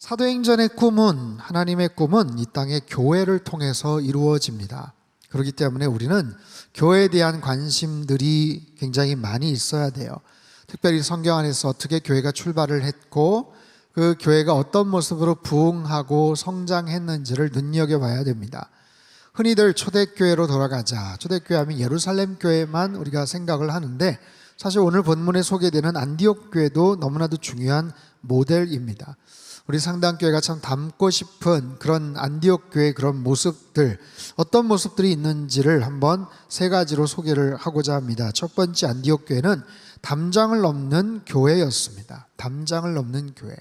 사도행전의 꿈은, 하나님의 꿈은 이 땅의 교회를 통해서 이루어집니다. 그렇기 때문에 우리는 교회에 대한 관심들이 굉장히 많이 있어야 돼요. 특별히 성경 안에서 어떻게 교회가 출발을 했고 그 교회가 어떤 모습으로 부흥하고 성장했는지를 눈여겨봐야 됩니다. 흔히들 초대교회로 돌아가자, 초대교회 하면 예루살렘 교회만 우리가 생각을 하는데 사실 오늘 본문에 소개되는 안디옥 교회도 너무나도 중요한 모델입니다. 우리 상당교회가 참 닮고 싶은 그런 안디옥 교회의 그런 모습들, 어떤 모습들이 있는지를 한번 세 가지로 소개를 하고자 합니다. 첫 번째, 안디옥 교회는 담장을 넘는 교회였습니다. 담장을 넘는 교회.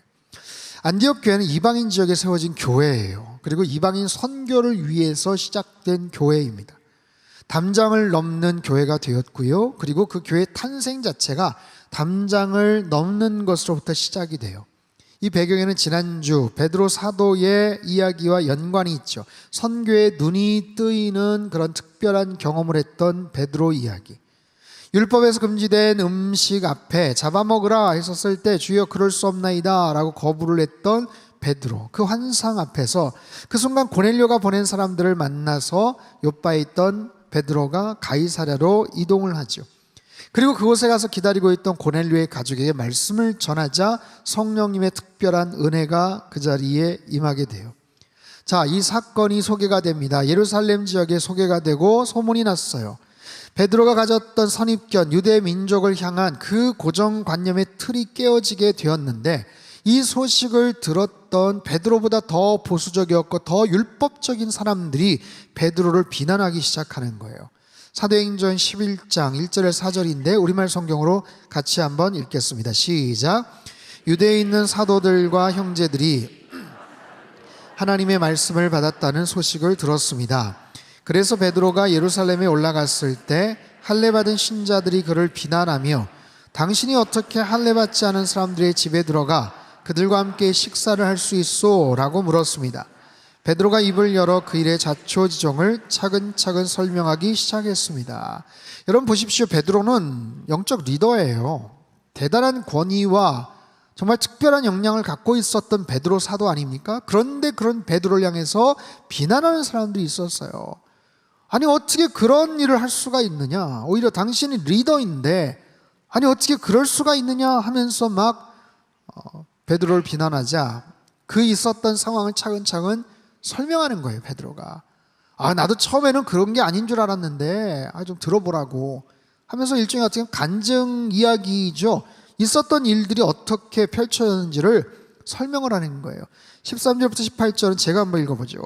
안디옥 교회는 이방인 지역에 세워진 교회예요. 그리고 이방인 선교를 위해서 시작된 교회입니다. 담장을 넘는 교회가 되었고요. 그리고 그 교회의 탄생 자체가 담장을 넘는 것으로부터 시작이 돼요. 이 배경에는 지난주 베드로 사도의 이야기와 연관이 있죠. 선교에 눈이 뜨이는 그런 특별한 경험을 했던 베드로 이야기. 율법에서 금지된 음식 앞에 잡아먹으라 했었을 때 주여 그럴 수 없나이다 라고 거부를 했던 베드로, 그 환상 앞에서 그 순간 고넬료가 보낸 사람들을 만나서 욥바에 있던 베드로가 가이사랴로 이동을 하죠. 그리고 그곳에 가서 기다리고 있던 고넬료의 가족에게 말씀을 전하자 성령님의 특별한 은혜가 그 자리에 임하게 돼요. 자, 이 사건이 소개가 됩니다. 예루살렘 지역에 소개가 되고 소문이 났어요. 베드로가 가졌던 선입견, 유대 민족을 향한 그 고정관념의 틀이 깨어지게 되었는데 이 소식을 들었던 베드로보다 더 보수적이었고 더 율법적인 사람들이 베드로를 비난하기 시작하는 거예요. 사도행전 11장 1절에서 4절인데 우리말 성경으로 같이 한번 읽겠습니다. 시작. 유대에 있는 사도들과 형제들이 하나님의 말씀을 받았다는 소식을 들었습니다. 그래서 베드로가 예루살렘에 올라갔을 때 할례받은 신자들이 그를 비난하며 당신이 어떻게 할례받지 않은 사람들의 집에 들어가 그들과 함께 식사를 할 수 있소? 라고 물었습니다. 베드로가 입을 열어 그 일의 자초지종을 차근차근 설명하기 시작했습니다. 여러분 보십시오. 베드로는 영적 리더예요. 대단한 권위와 정말 특별한 역량을 갖고 있었던 베드로 사도 아닙니까? 그런데 그런 베드로를 향해서 비난하는 사람들이 있었어요. 아니 어떻게 그런 일을 할 수가 있느냐? 오히려 당신이 리더인데 아니 어떻게 그럴 수가 있느냐 하면서 막 베드로를 비난하자 그 있었던 상황을 차근차근 설명하는 거예요. 베드로가 나도 처음에는 그런 게 아닌 줄 알았는데 좀 들어보라고 하면서 일종의 어떻게 간증 이야기죠. 있었던 일들이 어떻게 펼쳐졌는지를 설명을 하는 거예요. 13절부터 18절은 제가 한번 읽어보죠.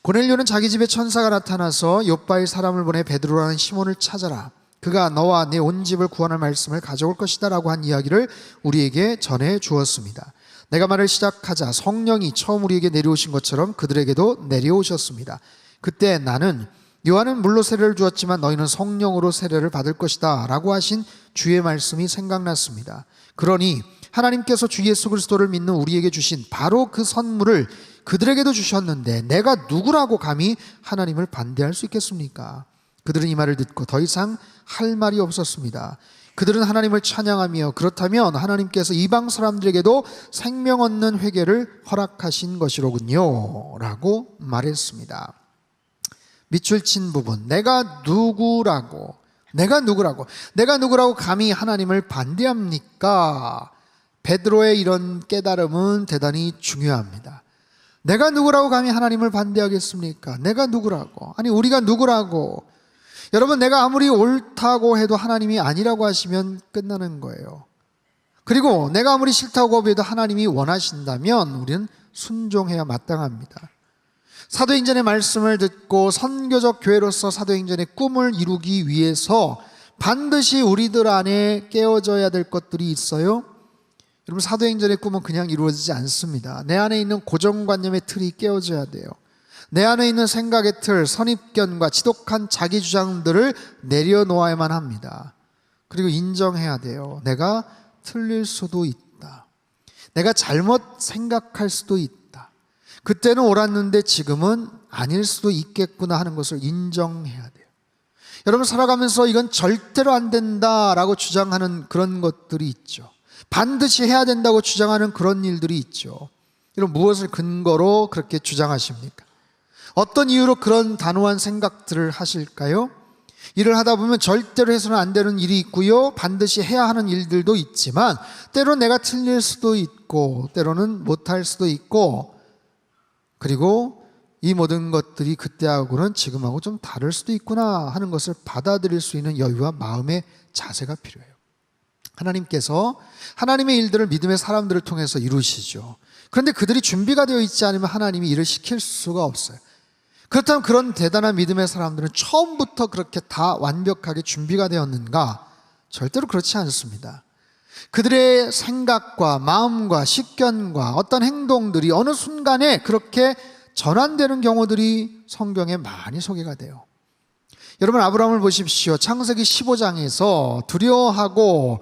고넬료는 자기 집에 천사가 나타나서 욥바에 사람을 보내 베드로라는 시몬을 찾아라. 그가 너와 내 온 집을 구원할 말씀을 가져올 것이다 라고 한 이야기를 우리에게 전해 주었습니다. 내가 말을 시작하자 성령이 처음 우리에게 내려오신 것처럼 그들에게도 내려오셨습니다. 그때 나는 요한은 물로 세례를 주었지만 너희는 성령으로 세례를 받을 것이다 라고 하신 주의 말씀이 생각났습니다. 그러니 하나님께서 주 예수 그리스도를 믿는 우리에게 주신 바로 그 선물을 그들에게도 주셨는데 내가 누구라고 감히 하나님을 반대할 수 있겠습니까? 그들은 이 말을 듣고 더 이상 할 말이 없었습니다. 그들은 하나님을 찬양하며 그렇다면 하나님께서 이방 사람들에게도 생명 얻는 회개를 허락하신 것이로군요 라고 말했습니다. 밑줄 친 부분, 내가 누구라고 감히 하나님을 반대합니까? 베드로의 이런 깨달음은 대단히 중요합니다. 내가 누구라고 감히 하나님을 반대하겠습니까? 내가 누구라고? 아니 우리가 누구라고? 여러분 내가 아무리 옳다고 해도 하나님이 아니라고 하시면 끝나는 거예요. 그리고 내가 아무리 싫다고 거부해도 하나님이 원하신다면 우리는 순종해야 마땅합니다. 사도행전의 말씀을 듣고 선교적 교회로서 사도행전의 꿈을 이루기 위해서 반드시 우리들 안에 깨어져야 될 것들이 있어요. 여러분 사도행전의 꿈은 그냥 이루어지지 않습니다. 내 안에 있는 고정관념의 틀이 깨어져야 돼요. 내 안에 있는 생각의 틀, 선입견과 지독한 자기 주장들을 내려놓아야만 합니다. 그리고 인정해야 돼요. 내가 틀릴 수도 있다. 내가 잘못 생각할 수도 있다. 그때는 옳았는데 지금은 아닐 수도 있겠구나 하는 것을 인정해야 돼요. 여러분 살아가면서 이건 절대로 안 된다라고 주장하는 그런 것들이 있죠. 반드시 해야 된다고 주장하는 그런 일들이 있죠. 이런 무엇을 근거로 그렇게 주장하십니까? 어떤 이유로 그런 단호한 생각들을 하실까요? 일을 하다 보면 절대로 해서는 안 되는 일이 있고요, 반드시 해야 하는 일들도 있지만 때로는 내가 틀릴 수도 있고 때로는 못할 수도 있고, 그리고 이 모든 것들이 그때하고는 지금하고 좀 다를 수도 있구나 하는 것을 받아들일 수 있는 여유와 마음의 자세가 필요해요. 하나님께서 하나님의 일들을 믿음의 사람들을 통해서 이루시죠. 그런데 그들이 준비가 되어 있지 않으면 하나님이 일을 시킬 수가 없어요. 그렇다면 그런 대단한 믿음의 사람들은 처음부터 그렇게 다 완벽하게 준비가 되었는가? 절대로 그렇지 않습니다. 그들의 생각과 마음과 식견과 어떤 행동들이 어느 순간에 그렇게 전환되는 경우들이 성경에 많이 소개가 돼요. 여러분, 아브라함을 보십시오. 창세기 15장에서 두려워하고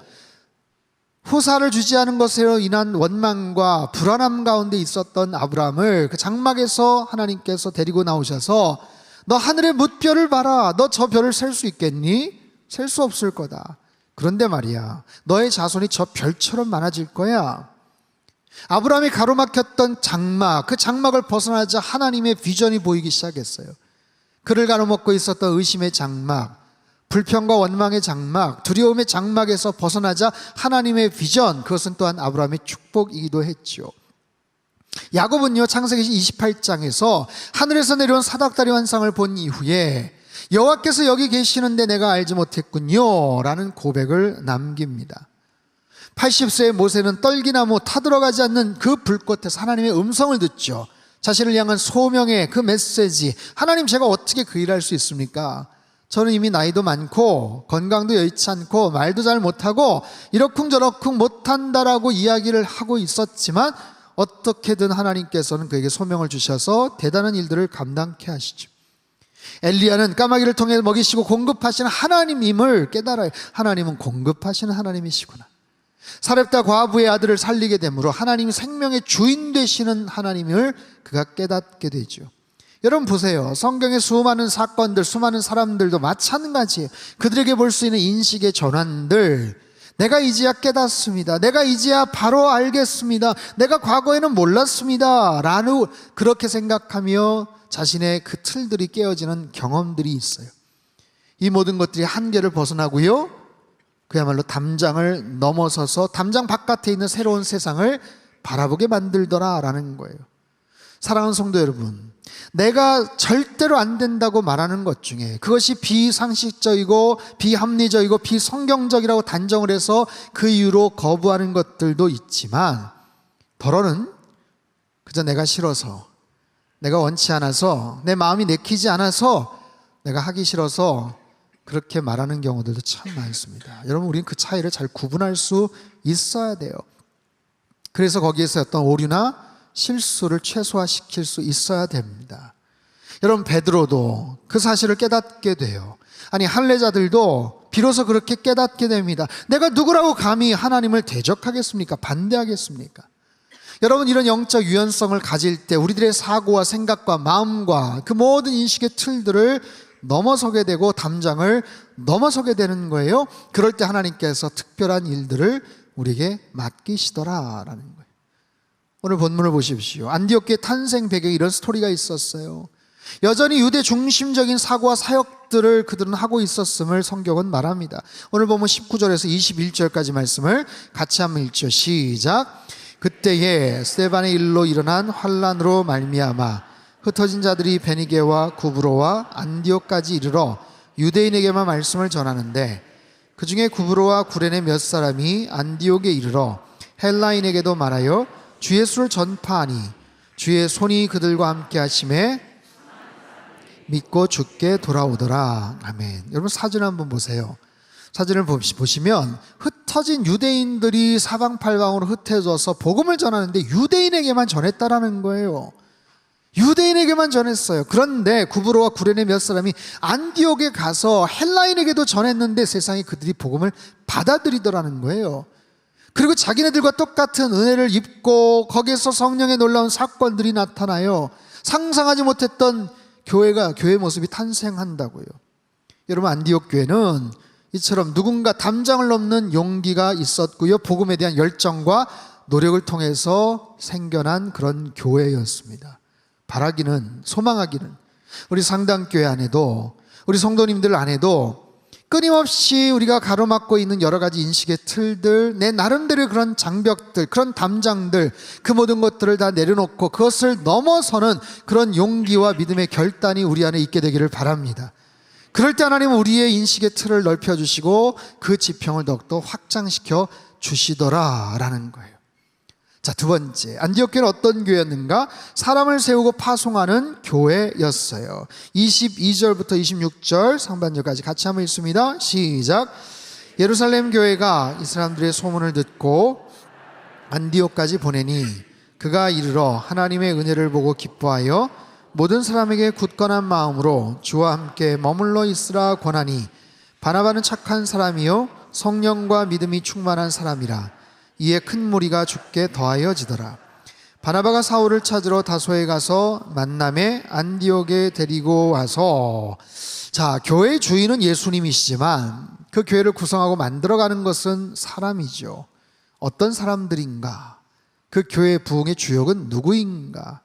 후사를 주지 않은 것으로 인한 원망과 불안함 가운데 있었던 아브라함을 그 장막에서 하나님께서 데리고 나오셔서 너 하늘의 뭇별을 봐라. 너 저 별을 셀 수 있겠니? 셀 수 없을 거다. 그런데 말이야, 너의 자손이 저 별처럼 많아질 거야. 아브라함이 가로막혔던 장막, 그 장막을 벗어나자 하나님의 비전이 보이기 시작했어요. 그를 가로막고 있었던 의심의 장막, 불평과 원망의 장막, 두려움의 장막에서 벗어나자 하나님의 비전, 그것은 또한 아브라함의 축복이기도 했죠. 야곱은요, 창세기 28장에서 하늘에서 내려온 사닥다리 환상을 본 이후에 여호와께서 여기 계시는데 내가 알지 못했군요 라는 고백을 남깁니다. 80세의 모세는 떨기나무 타들어가지 않는 그 불꽃에서 하나님의 음성을 듣죠. 자신을 향한 소명의 그 메시지, 하나님, 제가 어떻게 그 일을 할 수 있습니까? 저는 이미 나이도 많고 건강도 여의치 않고 말도 잘 못하고 이러쿵저러쿵 못한다라고 이야기를 하고 있었지만 어떻게든 하나님께서는 그에게 소명을 주셔서 대단한 일들을 감당케 하시죠. 엘리야는 까마귀를 통해 먹이시고 공급하시는 하나님임을 깨달아요. 하나님은 공급하시는 하나님이시구나. 사렙다 과부의 아들을 살리게 되므로 하나님이 생명의 주인 되시는 하나님을 그가 깨닫게 되죠. 여러분 보세요. 성경의 수많은 사건들, 수많은 사람들도 마찬가지예요. 그들에게 볼 수 있는 인식의 전환들, 내가 이제야 깨닫습니다. 내가 이제야 바로 알겠습니다. 내가 과거에는 몰랐습니다 라는, 그렇게 생각하며 자신의 그 틀들이 깨어지는 경험들이 있어요. 이 모든 것들이 한계를 벗어나고요, 그야말로 담장을 넘어서서 담장 바깥에 있는 새로운 세상을 바라보게 만들더라라는 거예요. 사랑하는 성도 여러분, 내가 절대로 안 된다고 말하는 것 중에 그것이 비상식적이고 비합리적이고 비성경적이라고 단정을 해서 그 이유로 거부하는 것들도 있지만, 더러는 그저 내가 싫어서, 내가 원치 않아서, 내 마음이 내키지 않아서, 내가 하기 싫어서 그렇게 말하는 경우들도 참 많습니다. 여러분, 우리는 그 차이를 잘 구분할 수 있어야 돼요. 그래서 거기에서 어떤 오류나 실수를 최소화시킬 수 있어야 됩니다. 여러분, 베드로도 그 사실을 깨닫게 돼요. 아니, 할례자들도 비로소 그렇게 깨닫게 됩니다. 내가 누구라고 감히 하나님을 대적하겠습니까? 반대하겠습니까? 여러분, 이런 영적 유연성을 가질 때 우리들의 사고와 생각과 마음과 그 모든 인식의 틀들을 넘어서게 되고 담장을 넘어서게 되는 거예요. 그럴 때 하나님께서 특별한 일들을 우리에게 맡기시더라라는 거예요. 오늘 본문을 보십시오. 안디옥교의 탄생 배경에 이런 스토리가 있었어요. 여전히 유대 중심적인 사고와 사역들을 그들은 하고 있었음을 성경은 말합니다. 오늘 보면 19절에서 21절까지 말씀을 같이 한번 읽죠. 시작. 그때에 스데반의 일로 일어난 환란으로 말미암아 흩어진 자들이 베니게와 구브로와 안디옥까지 이르러 유대인에게만 말씀을 전하는데, 그 중에 구브로와 구레네 몇 사람이 안디옥에 이르러 헬라인에게도 말하여 주 예수를 전파하니 주의 손이 그들과 함께 하심에 믿고 주께 돌아오더라. 아멘. 여러분, 사진 한번 보세요. 사진을 보시면 흩어진 유대인들이 사방팔방으로 흩어져서 복음을 전하는데 유대인에게만 전했다라는 거예요. 유대인에게만 전했어요. 그런데 구브로와 구레네 몇 사람이 안디옥에 가서 헬라인에게도 전했는데 세상에 그들이 복음을 받아들이더라는 거예요. 그리고 자기네들과 똑같은 은혜를 입고 거기에서 성령의 놀라운 사건들이 나타나요. 상상하지 못했던 교회 모습이 탄생한다고요. 여러분, 안디옥 교회는 이처럼 누군가 담장을 넘는 용기가 있었고요, 복음에 대한 열정과 노력을 통해서 생겨난 그런 교회였습니다. 바라기는, 소망하기는 우리 상당교회 안에도, 우리 성도님들 안에도 끊임없이 우리가 가로막고 있는 여러 가지 인식의 틀들, 내 나름대로의 그런 장벽들, 그런 담장들, 그 모든 것들을 다 내려놓고 그것을 넘어서는 그런 용기와 믿음의 결단이 우리 안에 있게 되기를 바랍니다. 그럴 때 하나님은 우리의 인식의 틀을 넓혀주시고 그 지평을 더욱더 확장시켜 주시더라라는 거예요. 자, 두 번째, 안디옥 교회는 어떤 교회였는가? 사람을 세우고 파송하는 교회였어요. 22절부터 26절 상반절까지 같이 한번 읽습니다. 시작. 예루살렘 교회가 이 사람들의 소문을 듣고 안디옥까지 보내니 그가 이르러 하나님의 은혜를 보고 기뻐하여 모든 사람에게 굳건한 마음으로 주와 함께 머물러 있으라 권하니 바나바는 착한 사람이요 성령과 믿음이 충만한 사람이라 이에 큰 무리가 죽게 더하여지더라. 바나바가 사울을 찾으러 다소에 가서 만남에 안디옥에 데리고 와서, 자, 교회의 주인은 예수님이시지만 그 교회를 구성하고 만들어가는 것은 사람이죠. 어떤 사람들인가? 그 교회의 부흥의 주역은 누구인가?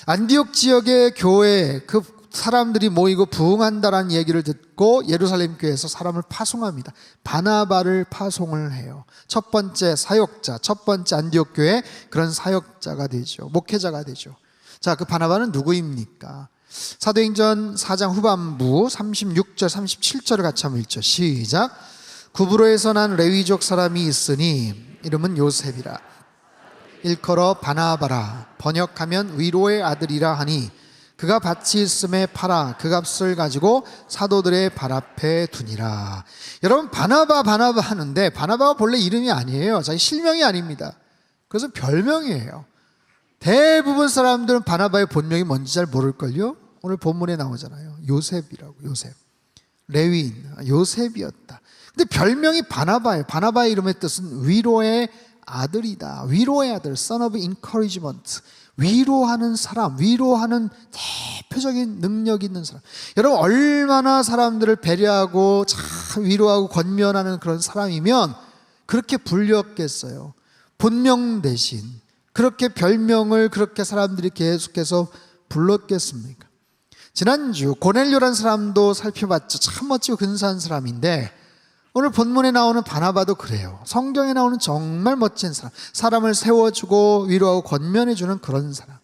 안디옥 지역의 교회에 그 사람들이 모이고 부흥한다라는 얘기를 듣고 예루살렘 교회에서 사람을 파송합니다. 바나바를 파송을 해요. 첫 번째 사역자, 첫 번째 안디옥 교회 그런 사역자가 되죠. 목회자가 되죠. 자, 그 바나바는 누구입니까? 사도행전 4장 후반부 36절 37절을 같이 한번 읽죠. 시작. 구브로에서 난 레위족 사람이 있으니 이름은 요셉이라 일컬어 바나바라 번역하면 위로의 아들이라 하니 그가 밭이 있음에 팔아 그 값을 가지고 사도들의 발 앞에 두니라. 여러분, 바나바 하는데 바나바가 본래 이름이 아니에요. 자기 실명이 아닙니다. 그래서 별명이에요. 대부분 사람들은 바나바의 본명이 뭔지 잘 모를걸요. 오늘 본문에 나오잖아요. 요셉이라고. 요셉, 레위인 요셉이었다. 근데 별명이 바나바예요. 바나바의 이름의 뜻은 위로의 아들이다. 위로의 아들, son of encouragement. 위로하는 사람, 위로하는 대표적인 능력 있는 사람. 여러분, 얼마나 사람들을 배려하고 참 위로하고 권면하는 그런 사람이면 그렇게 불렸겠어요. 본명 대신 그렇게 별명을 그렇게 사람들이 계속해서 불렀겠습니까? 지난주 고넬료라는 사람도 살펴봤죠. 참 멋지고 근사한 사람인데 오늘 본문에 나오는 바나바도 그래요. 성경에 나오는 정말 멋진 사람, 사람을 세워주고 위로하고 권면해주는 그런 사람.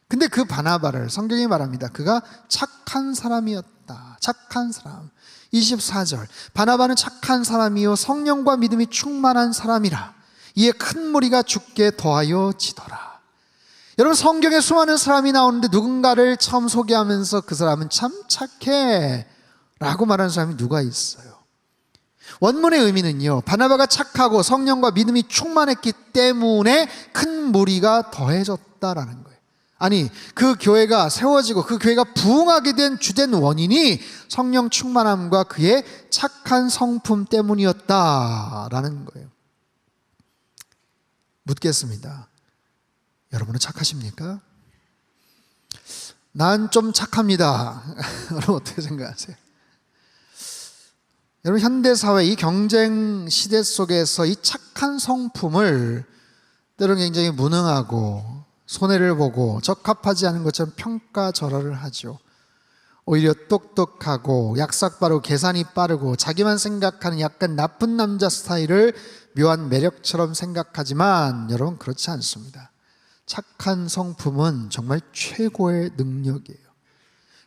근데 그 바나바를 성경이 말합니다. 그가 착한 사람이었다. 착한 사람. 24절, 바나바는 착한 사람이요 성령과 믿음이 충만한 사람이라 이에 큰 무리가 죽게 더하여 지더라. 여러분, 성경에 수많은 사람이 나오는데 누군가를 처음 소개하면서 그 사람은 참 착해 라고 말하는 사람이 누가 있어요? 원문의 의미는요, 바나바가 착하고 성령과 믿음이 충만했기 때문에 큰 무리가 더해졌다라는 거예요. 아니, 그 교회가 세워지고 그 교회가 부흥하게 된 주된 원인이 성령 충만함과 그의 착한 성품 때문이었다라는 거예요. 묻겠습니다. 여러분은 착하십니까? 난 좀 착합니다. 여러분 어떻게 생각하세요? 여러분, 현대사회 이 경쟁 시대 속에서 이 착한 성품을 때로는 굉장히 무능하고 손해를 보고 적합하지 않은 것처럼 평가절하를 하죠. 오히려 똑똑하고 약삭빠르고 계산이 빠르고 자기만 생각하는 약간 나쁜 남자 스타일을 묘한 매력처럼 생각하지만 여러분, 그렇지 않습니다. 착한 성품은 정말 최고의 능력이에요.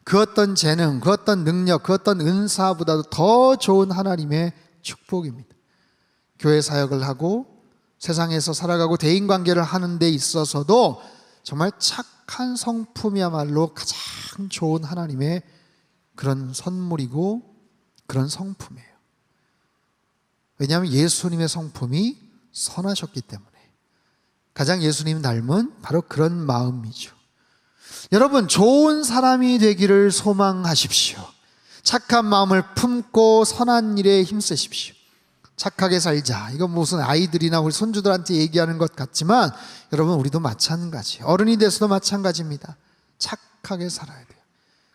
그 어떤 재능, 그 어떤 능력, 그 어떤 은사보다도 더 좋은 하나님의 축복입니다. 교회 사역을 하고 세상에서 살아가고 대인관계를 하는 데 있어서도 정말 착한 성품이야말로 가장 좋은 하나님의 그런 선물이고 그런 성품이에요. 왜냐하면 예수님의 성품이 선하셨기 때문에. 가장 예수님 닮은 바로 그런 마음이죠. 여러분, 좋은 사람이 되기를 소망하십시오. 착한 마음을 품고 선한 일에 힘쓰십시오. 착하게 살자. 이건 무슨 아이들이나 우리 손주들한테 얘기하는 것 같지만 여러분, 우리도 마찬가지. 어른이 돼서도 마찬가지입니다. 착하게 살아야 돼요.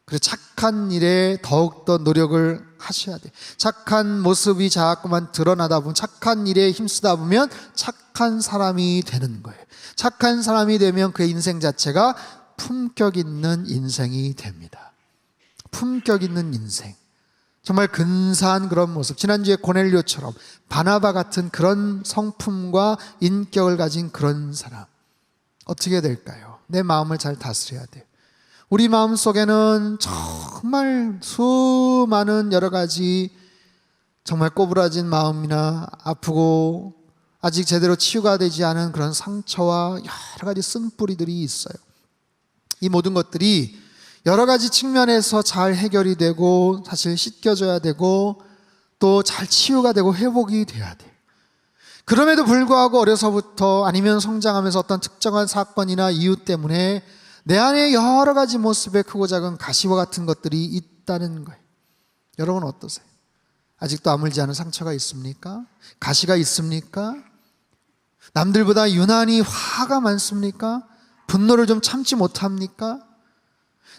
그래서 착한 일에 더욱더 노력을 하셔야 돼요. 착한 모습이 자꾸만 드러나다 보면, 착한 일에 힘쓰다 보면 착한 사람이 되는 거예요. 착한 사람이 되면 그의 인생 자체가 품격 있는 인생이 됩니다. 품격 있는 인생, 정말 근사한 그런 모습, 지난주에 고넬료처럼 바나바 같은 그런 성품과 인격을 가진 그런 사람, 어떻게 될까요? 내 마음을 잘 다스려야 돼요. 우리 마음 속에는 정말 수많은 여러 가지 정말 꼬부라진 마음이나 아프고 아직 제대로 치유가 되지 않은 그런 상처와 여러 가지 쓴뿌리들이 있어요. 이 모든 것들이 여러 가지 측면에서 잘 해결이 되고 사실 씻겨져야 되고 또 잘 치유가 되고 회복이 돼야 돼요. 그럼에도 불구하고 어려서부터 아니면 성장하면서 어떤 특정한 사건이나 이유 때문에 내 안에 여러 가지 모습의 크고 작은 가시와 같은 것들이 있다는 거예요. 여러분 어떠세요? 아직도 아물지 않은 상처가 있습니까? 가시가 있습니까? 남들보다 유난히 화가 많습니까? 분노를 좀 참지 못합니까?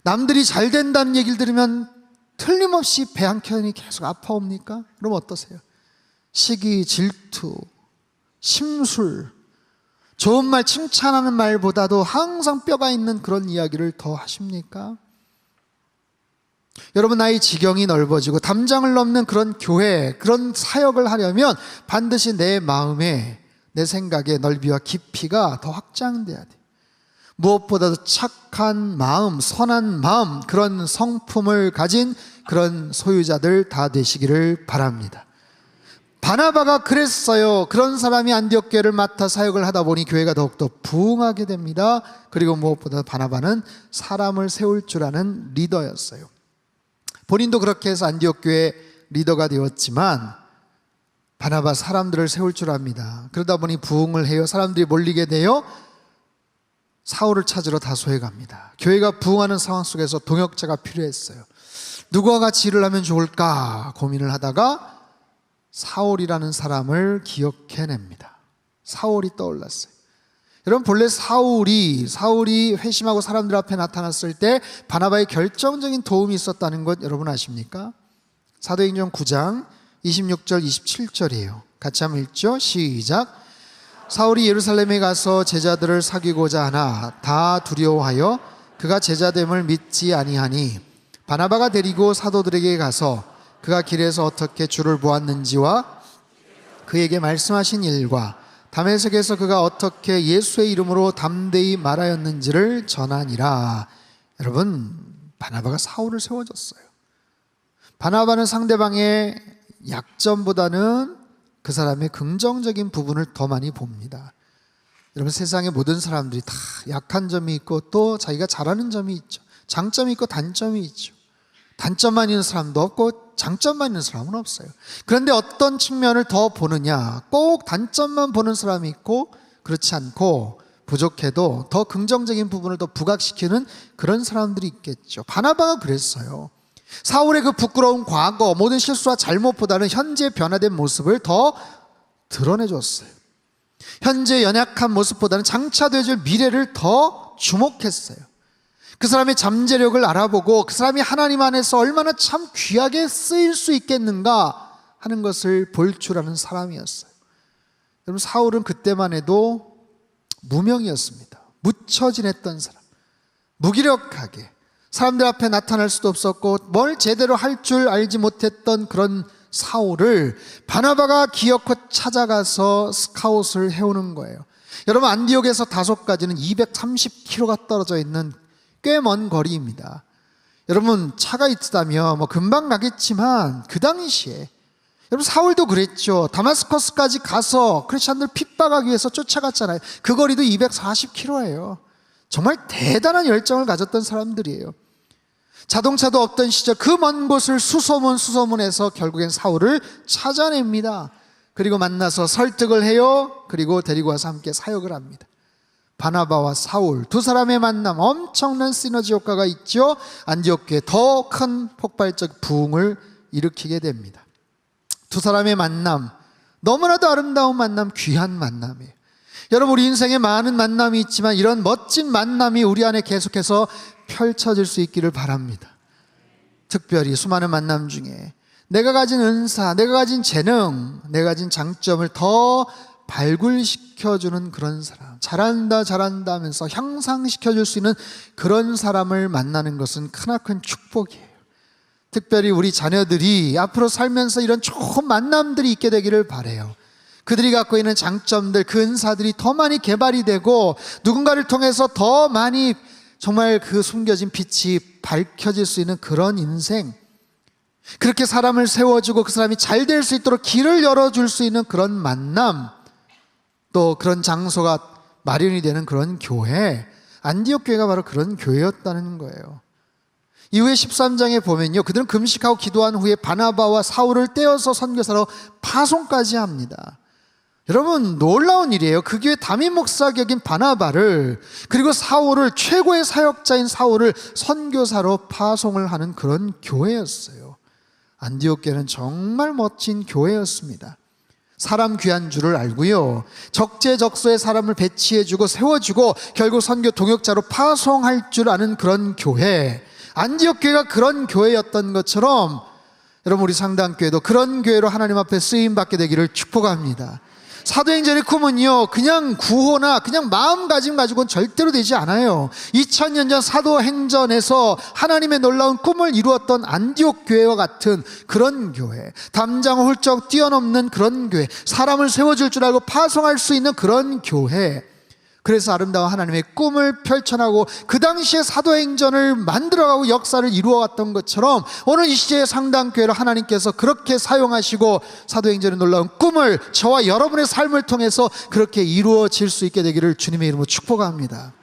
남들이 잘 된다는 얘기를 들으면 틀림없이 배 한켠이 계속 아파옵니까? 그럼 어떠세요? 시기, 질투, 심술, 좋은 말, 칭찬하는 말보다도 항상 뼈가 있는 그런 이야기를 더 하십니까? 여러분, 나의 지경이 넓어지고 담장을 넘는 그런 교회, 그런 사역을 하려면 반드시 내 마음에, 내 생각의 넓이와 깊이가 더 확장돼야 돼. 무엇보다도 착한 마음, 선한 마음, 그런 성품을 가진 그런 소유자들 다 되시기를 바랍니다. 바나바가 그랬어요. 그런 사람이 안디옥 교회를 맡아 사역을 하다 보니 교회가 더욱더 부흥하게 됩니다. 그리고 무엇보다 바나바는 사람을 세울 줄 아는 리더였어요. 본인도 그렇게 해서 안디옥 교회 리더가 되었지만 바나바 사람들을 세울 줄 압니다. 그러다 보니 부흥을 해요. 사람들이 몰리게 돼요. 사울을 찾으러 다소에 갑니다. 교회가 부흥하는 상황 속에서 동역자가 필요했어요. 누구와 같이 일을 하면 좋을까 고민을 하다가 사울이라는 사람을 기억해냅니다. 사울이 떠올랐어요. 여러분, 본래 사울이 회심하고 사람들 앞에 나타났을 때 바나바의 결정적인 도움이 있었다는 것 여러분 아십니까? 사도행전 9장 26절 27절이에요. 같이 한번 읽죠. 시작. 사울이 예루살렘에 가서 제자들을 사귀고자 하나 다 두려워하여 그가 제자됨을 믿지 아니하니 바나바가 데리고 사도들에게 가서 그가 길에서 어떻게 주를 보았는지와 그에게 말씀하신 일과 다메섹에서 그가 어떻게 예수의 이름으로 담대히 말하였는지를 전하니라. 여러분, 바나바가 사울을 세워줬어요. 바나바는 상대방의 약점보다는 그 사람의 긍정적인 부분을 더 많이 봅니다. 여러분, 세상의 모든 사람들이 다 약한 점이 있고 또 자기가 잘하는 점이 있죠. 장점이 있고 단점이 있죠. 단점만 있는 사람도 없고 장점만 있는 사람은 없어요. 그런데 어떤 측면을 더 보느냐, 꼭 단점만 보는 사람이 있고 그렇지 않고 부족해도 더 긍정적인 부분을 더 부각시키는 그런 사람들이 있겠죠. 바나바가 그랬어요. 사울의 그 부끄러운 과거, 모든 실수와 잘못보다는 현재 변화된 모습을 더 드러내줬어요. 현재 연약한 모습보다는 장차 되어질 미래를 더 주목했어요. 그 사람의 잠재력을 알아보고 그 사람이 하나님 안에서 얼마나 참 귀하게 쓰일 수 있겠는가 하는 것을 볼 줄 아는 사람이었어요. 여러분, 사울은 그때만 해도 무명이었습니다. 묻혀 지냈던 사람, 무기력하게 사람들 앞에 나타날 수도 없었고 뭘 제대로 할 줄 알지 못했던 그런 사울을 바나바가 기어코 찾아가서 스카웃을 해오는 거예요. 여러분, 안디옥에서 다소까지는 230km가 떨어져 있는 꽤 먼 거리입니다. 여러분, 차가 있다면 금방 가겠지만 그 당시에 여러분, 사울도 그랬죠. 다마스커스까지 가서 크리스찬들 핍박하기 위해서 쫓아갔잖아요. 그 거리도 240km예요. 정말 대단한 열정을 가졌던 사람들이에요. 자동차도 없던 시절 그 먼 곳을 수소문해서 결국엔 사울을 찾아냅니다. 그리고 만나서 설득을 해요. 그리고 데리고 와서 함께 사역을 합니다. 바나바와 사울 두 사람의 만남, 엄청난 시너지 효과가 있죠. 안디옥 교회에 더 큰 폭발적 부흥을 일으키게 됩니다. 두 사람의 만남, 너무나도 아름다운 만남, 귀한 만남이에요. 여러분, 우리 인생에 많은 만남이 있지만 이런 멋진 만남이 우리 안에 계속해서 펼쳐질 수 있기를 바랍니다. 특별히 수많은 만남 중에 내가 가진 은사, 내가 가진 재능, 내가 가진 장점을 더 발굴시켜주는 그런 사람, 잘한다 잘한다 하면서 향상시켜줄 수 있는 그런 사람을 만나는 것은 크나큰 축복이에요. 특별히 우리 자녀들이 앞으로 살면서 이런 좋은 만남들이 있게 되기를 바라요. 그들이 갖고 있는 장점들, 그 은사들이 더 많이 개발이 되고 누군가를 통해서 더 많이 정말 그 숨겨진 빛이 밝혀질 수 있는 그런 인생, 그렇게 사람을 세워주고 그 사람이 잘 될 수 있도록 길을 열어줄 수 있는 그런 만남, 또 그런 장소가 마련이 되는 그런 교회, 안디옥 교회가 바로 그런 교회였다는 거예요. 이후에 13장에 보면요, 그들은 금식하고 기도한 후에 바나바와 사울을 떼어서 선교사로 파송까지 합니다. 여러분, 놀라운 일이에요. 그 교회 담임 목사 격인 바나바를, 그리고 사울을, 최고의 사역자인 사울을 선교사로 파송을 하는 그런 교회였어요. 안디옥 교회는 정말 멋진 교회였습니다. 사람 귀한 줄을 알고요, 적재적소에 사람을 배치해주고 세워주고 결국 선교 동역자로 파송할 줄 아는 그런 교회, 안디옥 교회가 그런 교회였던 것처럼 여러분, 우리 상당교회도 그런 교회로 하나님 앞에 쓰임받게 되기를 축복합니다. 사도행전의 꿈은요, 그냥 구호나 그냥 마음가짐 가지고는 절대로 되지 않아요. 2000년 전 사도행전에서 하나님의 놀라운 꿈을 이루었던 안디옥 교회와 같은 그런 교회, 담장을 훌쩍 뛰어넘는 그런 교회, 사람을 세워줄 줄 알고 파송할 수 있는 그런 교회, 그래서 아름다운 하나님의 꿈을 펼쳐나가고 그 당시에 사도행전을 만들어가고 역사를 이루어왔던 것처럼 오늘 이 시대의 상당교회를 하나님께서 그렇게 사용하시고 사도행전의 놀라운 꿈을 저와 여러분의 삶을 통해서 그렇게 이루어질 수 있게 되기를 주님의 이름으로 축복합니다.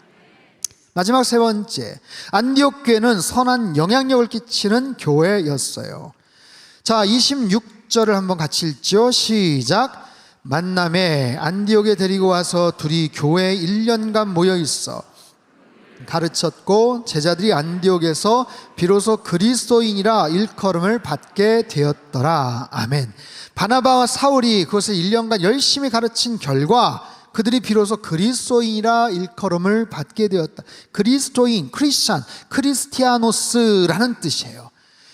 마지막 세 번째, 안디옥 교회는 선한 영향력을 끼치는 교회였어요. 자, 26절을 한번 같이 읽죠. 시작. 만남에 안디옥에 데리고 와서 둘이 교회에 1년간 모여 있어 가르쳤고, 제자들이 안디옥에서 비로소 그리스도인이라 일컬음을 받게 되었더라. 아멘. 바나바와 사울이 그것을 1년간 열심히 가르친 결과 그들이 비로소 그리스도인이라 일컬음을 받게 되었다. 그리스도인, 크리스찬, 크리스티아노스라는 뜻이에요.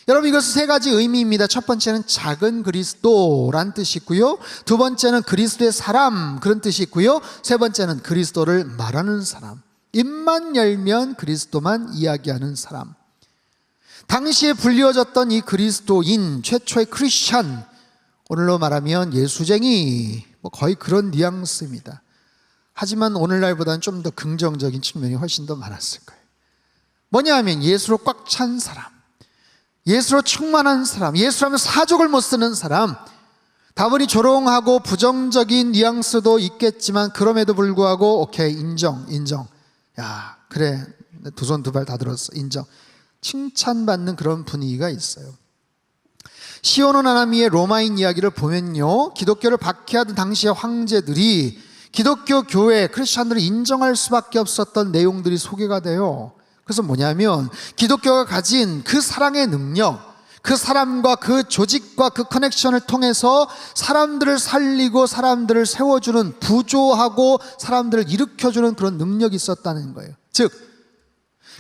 여러분, 이것은 세 가지 의미입니다. 첫 번째는 작은 그리스도란 뜻이 있고요, 두 번째는 그리스도의 사람, 그런 뜻이 있고요, 세 번째는 그리스도를 말하는 사람, 입만 열면 그리스도만 이야기하는 사람. 당시에 불리워졌던 이 그리스도인, 최초의 크리스찬, 오늘로 말하면 예수쟁이, 거의 그런 뉘앙스입니다. 하지만 오늘날보다는 좀 더 긍정적인 측면이 훨씬 더 많았을 거예요. 뭐냐 하면 예수로 꽉 찬 사람, 예수로 충만한 사람, 예수라면 사족을 못 쓰는 사람, 다분히 조롱하고 부정적인 뉘앙스도 있겠지만 그럼에도 불구하고 오케이, 인정. 야, 그래, 두 손 두 발 다 들었어, 인정. 칭찬받는 그런 분위기가 있어요. 시오노 나나미의 로마인 이야기를 보면요, 기독교를 박해하던 당시의 황제들이 기독교 교회, 크리스찬들을 인정할 수밖에 없었던 내용들이 소개가 돼요. 그래서 뭐냐면 기독교가 가진 그 사랑의 능력, 그 사람과 그 조직과 그 커넥션을 통해서 사람들을 살리고 사람들을 세워주는, 부조하고 사람들을 일으켜주는 그런 능력이 있었다는 거예요. 즉,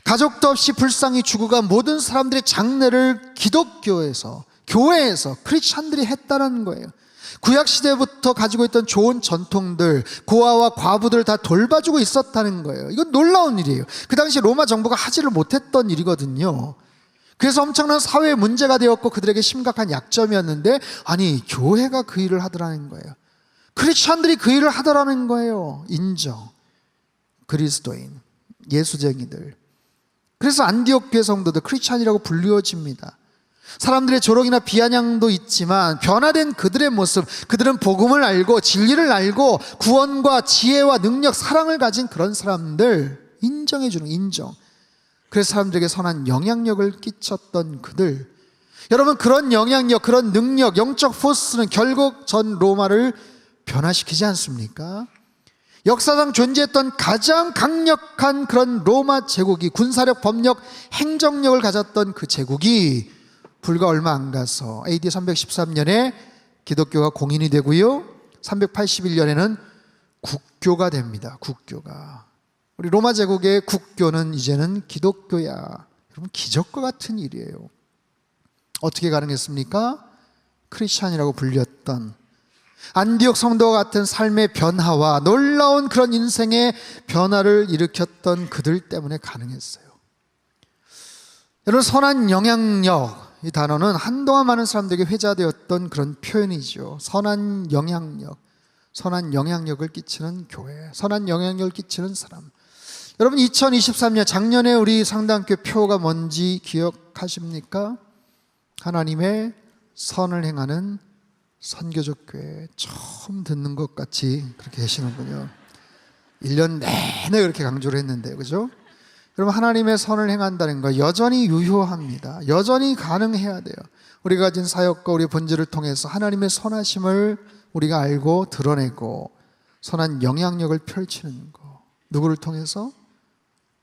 가족도 없이 불쌍히 죽어간 모든 사람들의 장례를 기독교에서, 교회에서 크리스찬들이 했다는 거예요. 구약시대부터 가지고 있던 좋은 전통들, 고아와 과부들 다 돌봐주고 있었다는 거예요. 이건 놀라운 일이에요. 그 당시 로마 정부가 하지를 못했던 일이거든요. 그래서 엄청난 사회의 문제가 되었고 그들에게 심각한 약점이었는데, 아니, 교회가 그 일을 하더라는 거예요. 크리스찬들이 그 일을 하더라는 거예요. 인정. 그리스도인, 예수쟁이들. 그래서 안디옥 교회 성도들 크리스찬이라고 불리워집니다. 사람들의 조롱이나 비아냥도 있지만 변화된 그들의 모습, 그들은 복음을 알고 진리를 알고 구원과 지혜와 능력, 사랑을 가진 그런 사람들 인정해주는, 인정. 그래서 사람들에게 선한 영향력을 끼쳤던 그들. 여러분, 그런 영향력, 그런 능력, 영적 포스는 결국 전 로마를 변화시키지 않습니까? 역사상 존재했던 가장 강력한 그런 로마 제국이, 군사력, 법력, 행정력을 가졌던 그 제국이 불과 얼마 안 가서 AD 313년에 기독교가 공인이 되고요, 381년에는 국교가 됩니다. 국교가. 우리 로마 제국의 국교는 이제는 기독교야. 여러분, 기적과 같은 일이에요. 어떻게 가능했습니까? 크리스찬이라고 불렸던 안디옥 성도와 같은 삶의 변화와 놀라운 그런 인생의 변화를 일으켰던 그들 때문에 가능했어요. 여러분, 선한 영향력, 이 단어는 한동안 많은 사람들에게 회자되었던 그런 표현이죠. 선한 영향력, 선한 영향력을 끼치는 교회, 선한 영향력을 끼치는 사람. 여러분, 2023년 작년에 우리 상당교회 표가 뭔지 기억하십니까? 하나님의 선을 행하는 선교적 교회. 처음 듣는 것 같이 그렇게 하시는군요. 1년 내내 그렇게 강조를 했는데, 그죠? 여러분, 하나님의 선을 행한다는 거 여전히 유효합니다. 여전히 가능해야 돼요. 우리가 가진 사역과 우리의 본질을 통해서 하나님의 선하심을 우리가 알고 드러내고 선한 영향력을 펼치는 거. 누구를 통해서?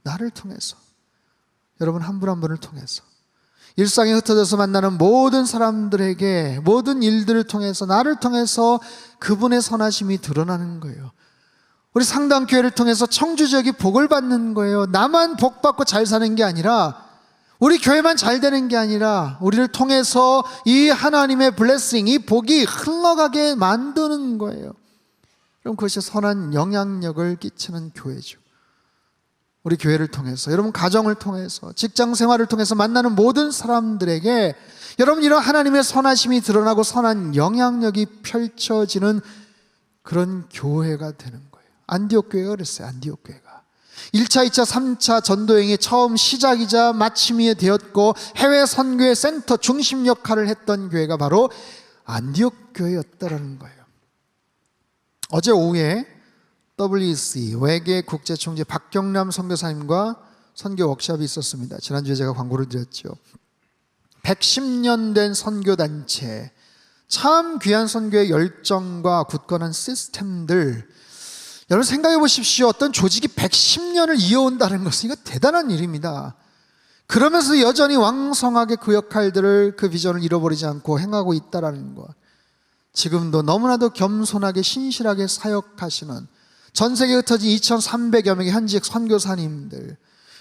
나를 통해서. 여러분, 한 분 한 분을 통해서. 일상에 흩어져서 만나는 모든 사람들에게 모든 일들을 통해서, 나를 통해서 그분의 선하심이 드러나는 거예요. 우리 상당교회를 통해서 청주지역이 복을 받는 거예요. 나만 복 받고 잘 사는 게 아니라, 우리 교회만 잘 되는 게 아니라 우리를 통해서 이 하나님의 블레싱, 이 복이 흘러가게 만드는 거예요. 그럼 그것이 선한 영향력을 끼치는 교회죠. 우리 교회를 통해서, 여러분 가정을 통해서, 직장 생활을 통해서 만나는 모든 사람들에게 여러분 이런 하나님의 선하심이 드러나고 선한 영향력이 펼쳐지는 그런 교회가 되는 거예요. 안디옥 교회가 그랬어요. 안디옥 교회가 1차, 2차, 3차 전도행의 처음 시작이자 마침이 되었고 해외 선교의 센터 중심 역할을 했던 교회가 바로 안디옥 교회였다라는 거예요. 어제 오후에 WEC 외계 국제총재 박경남 선교사님과 선교 워크숍이 있었습니다. 지난주에 제가 광고를 드렸죠. 110년 된 선교단체, 참 귀한 선교의 열정과 굳건한 시스템들. 여러분 생각해 보십시오. 어떤 조직이 110년을 이어온다는 것은 이거 대단한 일입니다. 그러면서 여전히 왕성하게 그 역할들을, 그 비전을 잃어버리지 않고 행하고 있다는 것. 지금도 너무나도 겸손하게 신실하게 사역하시는 전 세계에 흩어진 2,300여 명의 현직 선교사님들,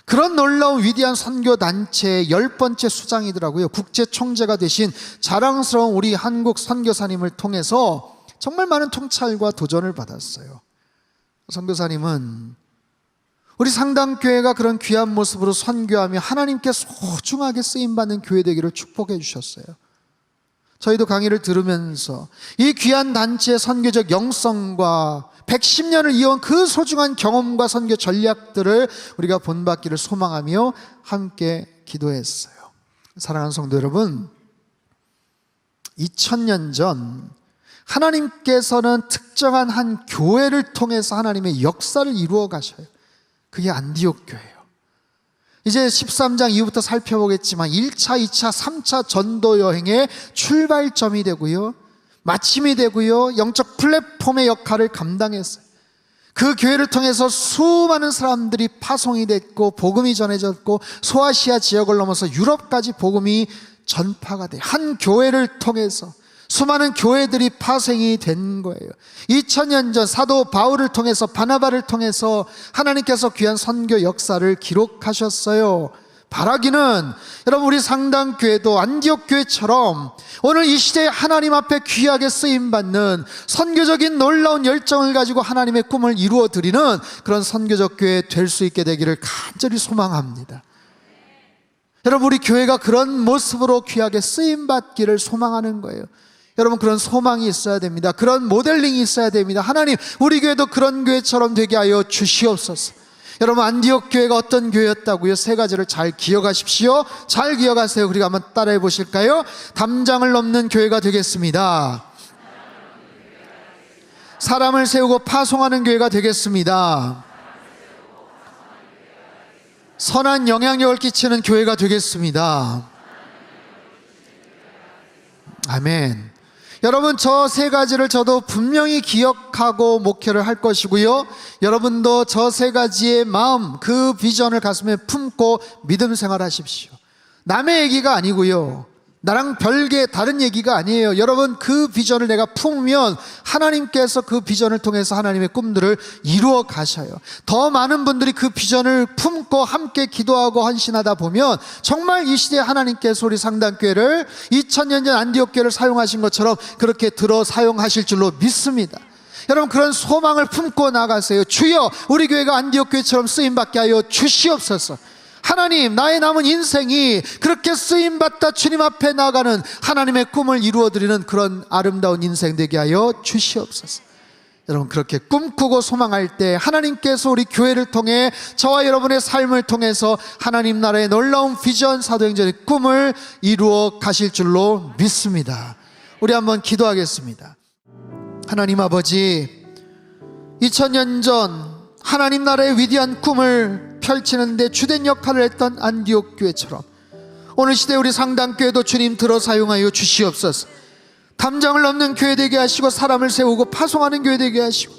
그런 놀라운 위대한 선교단체의 10번째 수장이더라고요. 국제총재가 되신 자랑스러운 우리 한국 선교사님을 통해서 정말 많은 통찰과 도전을 받았어요. 선교사님은 우리 상당교회가 그런 귀한 모습으로 선교하며 하나님께 소중하게 쓰임받는 교회 되기를 축복해 주셨어요. 저희도 강의를 들으면서 이 귀한 단체의 선교적 영성과 110년을 이어온 그 소중한 경험과 선교 전략들을 우리가 본받기를 소망하며 함께 기도했어요. 사랑하는 성도 여러분, 2000년 전 하나님께서는 특정한 한 교회를 통해서 하나님의 역사를 이루어 가셔요. 그게 안디옥 교회예요. 이제 13장 이후부터 살펴보겠지만 1차, 2차, 3차 전도 여행의 출발점이 되고요, 마침이 되고요, 영적 플랫폼의 역할을 감당했어요. 그 교회를 통해서 수많은 사람들이 파송이 됐고 복음이 전해졌고 소아시아 지역을 넘어서 유럽까지 복음이 전파가 돼요. 한 교회를 통해서 수많은 교회들이 파생이 된 거예요. 2000년 전 사도 바울을 통해서, 바나바를 통해서 하나님께서 귀한 선교 역사를 기록하셨어요. 바라기는 여러분 우리 상당교회도 안디옥 교회처럼 오늘 이 시대에 하나님 앞에 귀하게 쓰임받는 선교적인 놀라운 열정을 가지고 하나님의 꿈을 이루어드리는 그런 선교적 교회 될 수 있게 되기를 간절히 소망합니다. 여러분 우리 교회가 그런 모습으로 귀하게 쓰임받기를 소망하는 거예요. 여러분 그런 소망이 있어야 됩니다. 그런 모델링이 있어야 됩니다. 하나님 우리 교회도 그런 교회처럼 되게 하여 주시옵소서. 여러분 안디옥 교회가 어떤 교회였다고요? 세 가지를 잘 기억하십시오. 잘 기억하세요. 우리가 한번 따라해 보실까요? 담장을 넘는 교회가 되겠습니다. 사람을 세우고 파송하는 교회가 되겠습니다. 선한 영향력을 끼치는 교회가 되겠습니다. 아멘. 여러분 저 세 가지를 저도 분명히 기억하고 목회를 할 것이고요, 여러분도 저 세 가지의 마음, 그 비전을 가슴에 품고 믿음 생활하십시오. 남의 얘기가 아니고요, 나랑 별개 다른 얘기가 아니에요. 여러분, 그 비전을 내가 품으면 하나님께서 그 비전을 통해서 하나님의 꿈들을 이루어 가셔요. 더 많은 분들이 그 비전을 품고 함께 기도하고 헌신하다 보면 정말 이 시대에 하나님께서 우리 상당교회를 2000년 전 안디옥 교회를 사용하신 것처럼 그렇게 들어 사용하실 줄로 믿습니다. 여러분, 그런 소망을 품고 나가세요. 주여, 우리 교회가 안디옥 교회처럼 쓰임받게 하여 주시옵소서. 하나님, 나의 남은 인생이 그렇게 쓰임받다 주님 앞에 나가는 하나님의 꿈을 이루어드리는 그런 아름다운 인생 되게 하여 주시옵소서. 여러분, 그렇게 꿈꾸고 소망할 때 하나님께서 우리 교회를 통해 저와 여러분의 삶을 통해서 하나님 나라의 놀라운 비전 사도행전의 꿈을 이루어 가실 줄로 믿습니다. 우리 한번 기도하겠습니다. 하나님 아버지, 2000년 전 하나님 나라의 위대한 꿈을 펼치는데 주된 역할을 했던 안디옥 교회처럼 오늘 시대 우리 상당교회도 주님 들어 사용하여 주시옵소서. 담장을 넘는 교회 되게 하시고 사람을 세우고 파송하는 교회 되게 하시고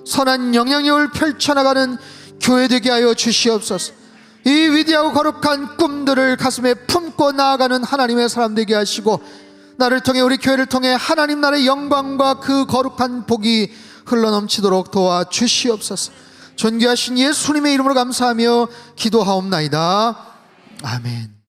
선한 영향력을 펼쳐나가는 교회 되게 하여 주시옵소서. 이 위대하고 거룩한 꿈들을 가슴에 품고 나아가는 하나님의 사람 되게 하시고 나를 통해 우리 교회를 통해 하나님 나라의 영광과 그 거룩한 복이 흘러넘치도록 도와주시옵소서. 존귀하신 예수님의 이름으로 감사하며 기도하옵나이다. 아멘.